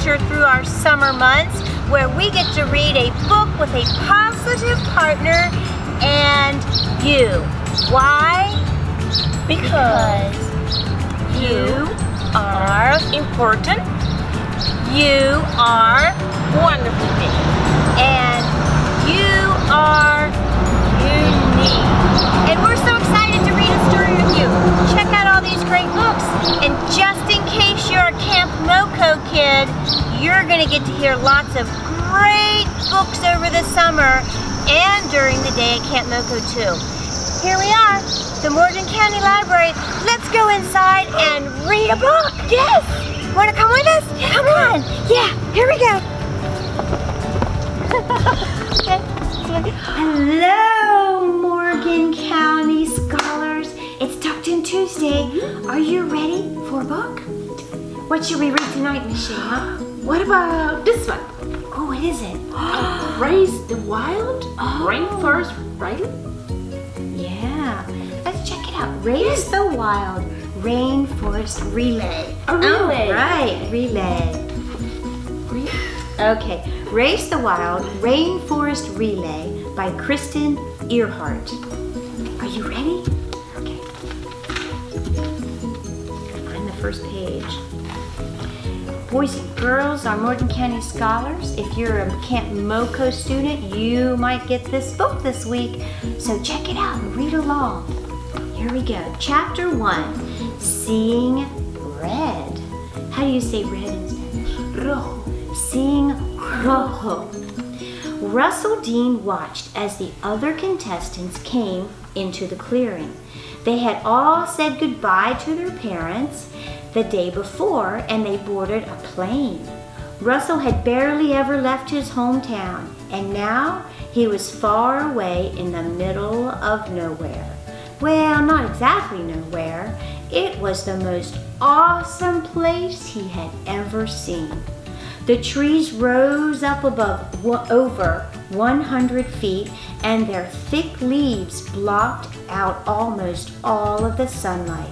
adventure through our summer months where we get to read a book with a positive partner and you. Why? Because you are important. You are wonderful. And you are unique. And we're so excited to read a story with you. Check out all these great books. And just in case you're a Camp Moco kid, you're going to get to hear lots of great books over the summer and during the day at Camp Moco too. Here we are, the Morgan County Library. Let's go inside and read a book. Yes. Want to come with us? Yeah, come on. Yeah, here we go. Okay. Hello, Morgan County scholars. It's Tucked In Tuesday. Are you ready for a book? What should we read tonight, Miss Sheila? What about this one? Oh, what is it? Raise the Wild Rainforest Relay? Yeah, let's check it out. Raise the Wild Rainforest Relay. A relay. Oh, right, relay. Okay, Race the Wild Rainforest Relay by Kristen Earhart. Are you ready? Okay. Find the first page. Boys and girls are Morgan County scholars. If you're a Camp Moco student, you might get this book this week. So check it out and read along. Here we go. Chapter 1, Seeing Red. How do you say red in Spanish? Rojo. Seeing Rojo. Russell Dean watched as the other contestants came into the clearing. They had all said goodbye to their parents the day before, and they boarded a plane. Russell had barely ever left his hometown, and now he was far away in the middle of nowhere. Well, not exactly nowhere. It was the most awesome place he had ever seen. The trees rose up above over 100 feet, and their thick leaves blocked out almost all of the sunlight.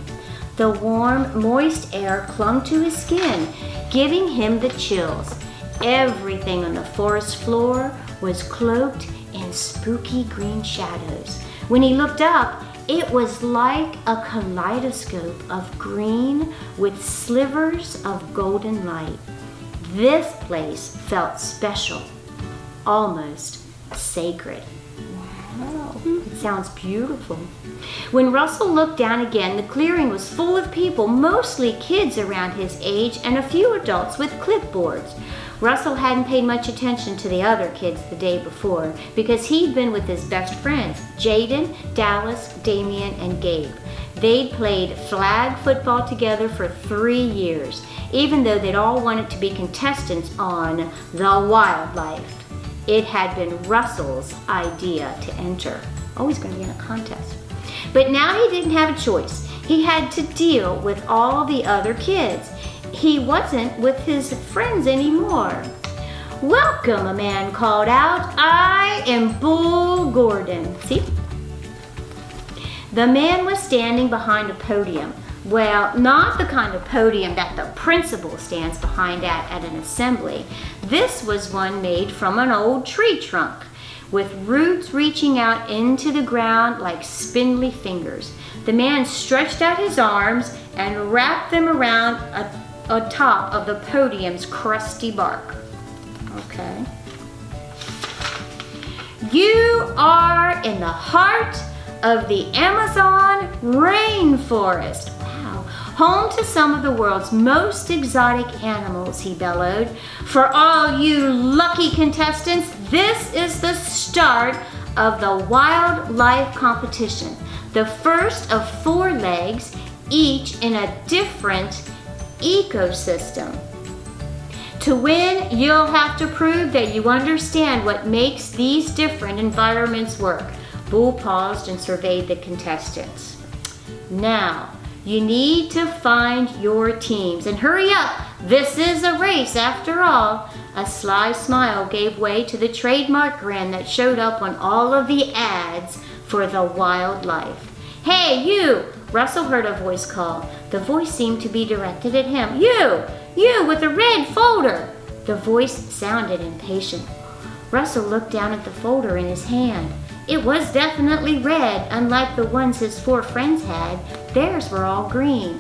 The warm, moist air clung to his skin, giving him the chills. Everything on the forest floor was cloaked in spooky green shadows. When he looked up, it was like a kaleidoscope of green with slivers of golden light. This place felt special, almost sacred. Wow, it sounds beautiful. When Russell looked down again, the clearing was full of people, mostly kids around his age and a few adults with clipboards. Russell hadn't paid much attention to the other kids the day before because he'd been with his best friends, Jaden, Dallas, Damien, and Gabe. They'd played flag football together for 3 years, even though they'd all wanted to be contestants on The Wildlife. It had been Russell's idea to enter. Always going to be in a contest. But now he didn't have a choice. He had to deal with all the other kids. He wasn't with his friends anymore. "Welcome," a man called out. "I am Bull Gordon." See? The man was standing behind a podium. Well, not the kind of podium that the principal stands behind at an assembly. This was one made from an old tree trunk, with roots reaching out into the ground like spindly fingers. The man stretched out his arms and wrapped them around atop of the podium's crusty bark. Okay. "You are in the heart of the Amazon rainforest. Wow. Home to some of the world's most exotic animals," he bellowed. "For all you lucky contestants, this is the start of the wildlife competition. The first of 4 legs, each in a different ecosystem. To win, you'll have to prove that you understand what makes these different environments work." Bull paused and surveyed the contestants. "Now, you need to find your teams, and hurry up. This is a race after all." A sly smile gave way to the trademark grin that showed up on all of the ads for The Wildlife. "Hey, you!" Russell heard a voice call. The voice seemed to be directed at him. You with the red folder." The voice sounded impatient. Russell looked down at the folder in his hand. It was definitely red, unlike the ones his 4 friends had. Theirs were all green.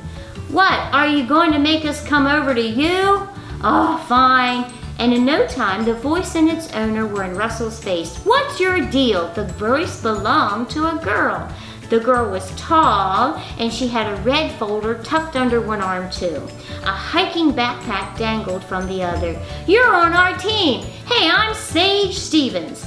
What, are you going to make us come over to you? Oh, fine. And in no time, the voice and its owner were in Russell's face. What's your deal? The voice belonged to a girl. The girl was tall, and she had a red folder tucked under one arm too. A hiking backpack dangled from the other. You're on our team. Hey, I'm Sage Stevens.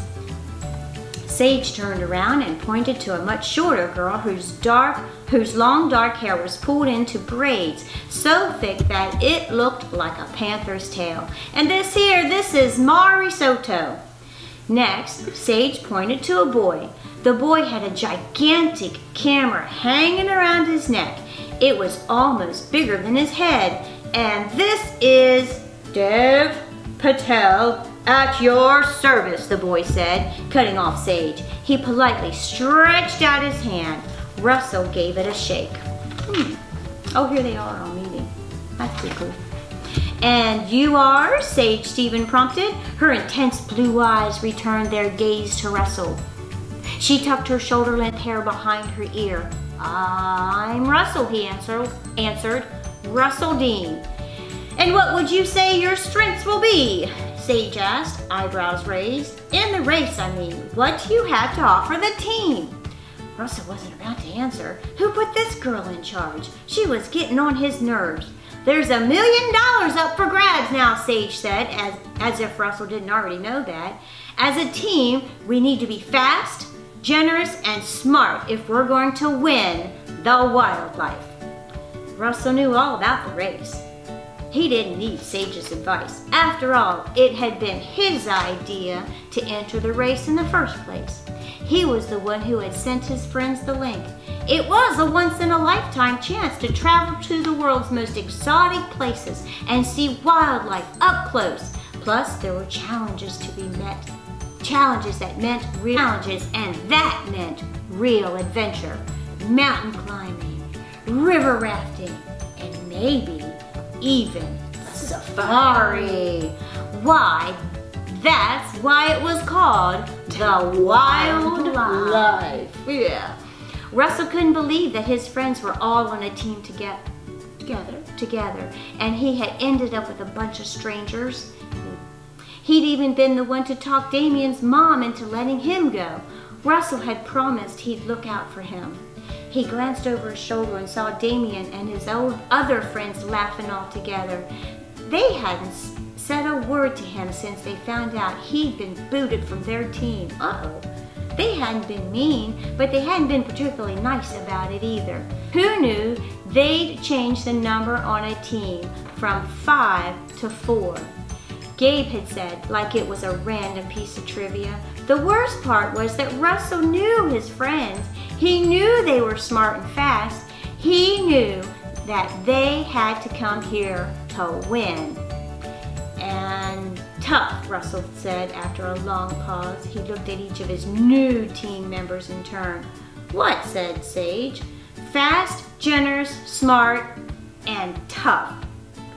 Sage turned around and pointed to a much shorter girl whose long dark hair was pulled into braids so thick that it looked like a panther's tail. And this is Mari Soto. Next, Sage pointed to a boy. The boy had a gigantic camera hanging around his neck. It was almost bigger than his head. And this is Dev Patel at your service, the boy said, cutting off Sage. He politely stretched out his hand. Russell gave it a shake. Oh, here they are all meeting. That's pretty cool. And you are? Sage Stevens prompted. Her intense blue eyes returned their gaze to Russell. She tucked her shoulder-length hair behind her ear. I'm Russell, he answered. Russell Dean. And what would you say your strengths will be? Sage asked, eyebrows raised. In the race, I mean. What do you have to offer the team? Russell wasn't about to answer. Who put this girl in charge? She was getting on his nerves. There's $1 million up for grabs now, Sage said, as if Russell didn't already know that. As a team, we need to be fast, generous, and smart if we're going to win the wildlife. Russell knew all about the race. He didn't need Sage's advice. After all, it had been his idea to enter the race in the first place. He was the one who had sent his friends the link. It was a once-in-a-lifetime chance to travel to the world's most exotic places and see wildlife up close. Plus, there were challenges to be met. Challenges that meant real challenges, and that meant real adventure. Mountain climbing, river rafting, and maybe even safari. Why? That's why it was called the Wildlife. Yeah. Russell couldn't believe that his friends were all on a team together, and he had ended up with a bunch of strangers. He'd even been the one to talk Damien's mom into letting him go. Russell had promised he'd look out for him. He glanced over his shoulder and saw Damien and his other friends laughing all together. They hadn't said a word to him since they found out he'd been booted from their team. Uh-oh. They hadn't been mean, but they hadn't been particularly nice about it either. Who knew they'd changed the number on a team from 5 to 4? Gabe had said, like it was a random piece of trivia. The worst part was that Russell knew his friends. He knew they were smart and fast. He knew that they had to come here to win. And tough, Russell said after a long pause. He looked at each of his new team members in turn. What? Said Sage. Fast, generous, smart, and tough,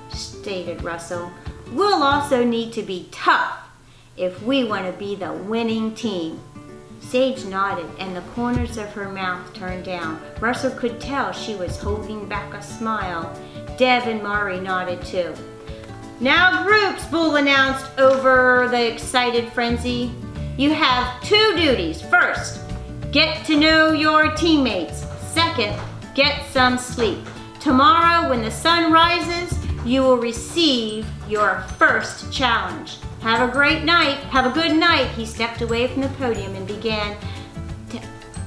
stated Russell. We'll also need to be tough if we want to be the winning team. Sage nodded, and the corners of her mouth turned down. Russell could tell she was holding back a smile. Dev and Mari nodded too. Now groups, Bull announced over the excited frenzy. You have 2 duties. First, get to know your teammates. Second, get some sleep. Tomorrow, when the sun rises, you will receive your first challenge. Have a great night. Have a good night. He stepped away from the podium and began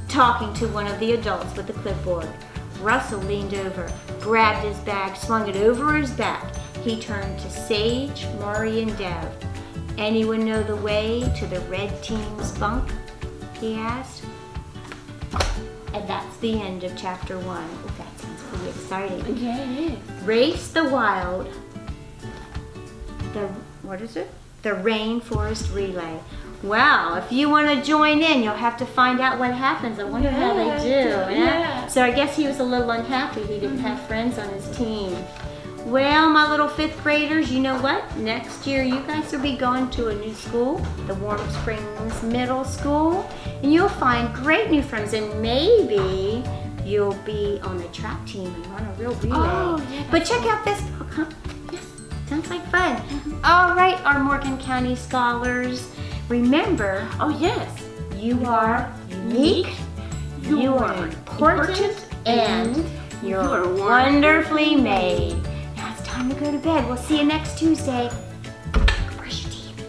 talking to one of the adults with the clipboard. Russell leaned over, grabbed his bag, swung it over his back. He turned to Sage, Mari, and Dev. Anyone know the way to the red team's bunk? He asked. And that's the end of chapter 1. Oh, that sounds pretty exciting. Yeah, it is. Race the Wild. What is it? The Rainforest Relay. Wow, if you want to join in, you'll have to find out what happens. I wonder how they do. Yeah. So I guess he was a little unhappy he didn't have friends on his team. Well, my little 5th graders, you know what? Next year you guys will be going to a new school, the Warm Springs Middle School, and you'll find great new friends, and maybe you'll be on the track team and run a real relay. Oh, yeah, but check out this book, huh? Yes, sounds like fun. All right, our Morgan County scholars, remember, Oh, yes. you are unique, you are important, and you're wonderfully made. Now it's time to go to bed. We'll see you next Tuesday. Brush your teeth.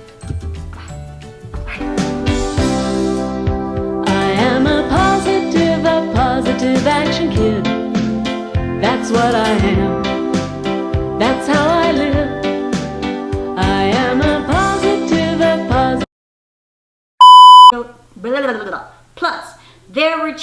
I am a positive action kid. That's what I am. That's how I live. I am a positive. Plus, there were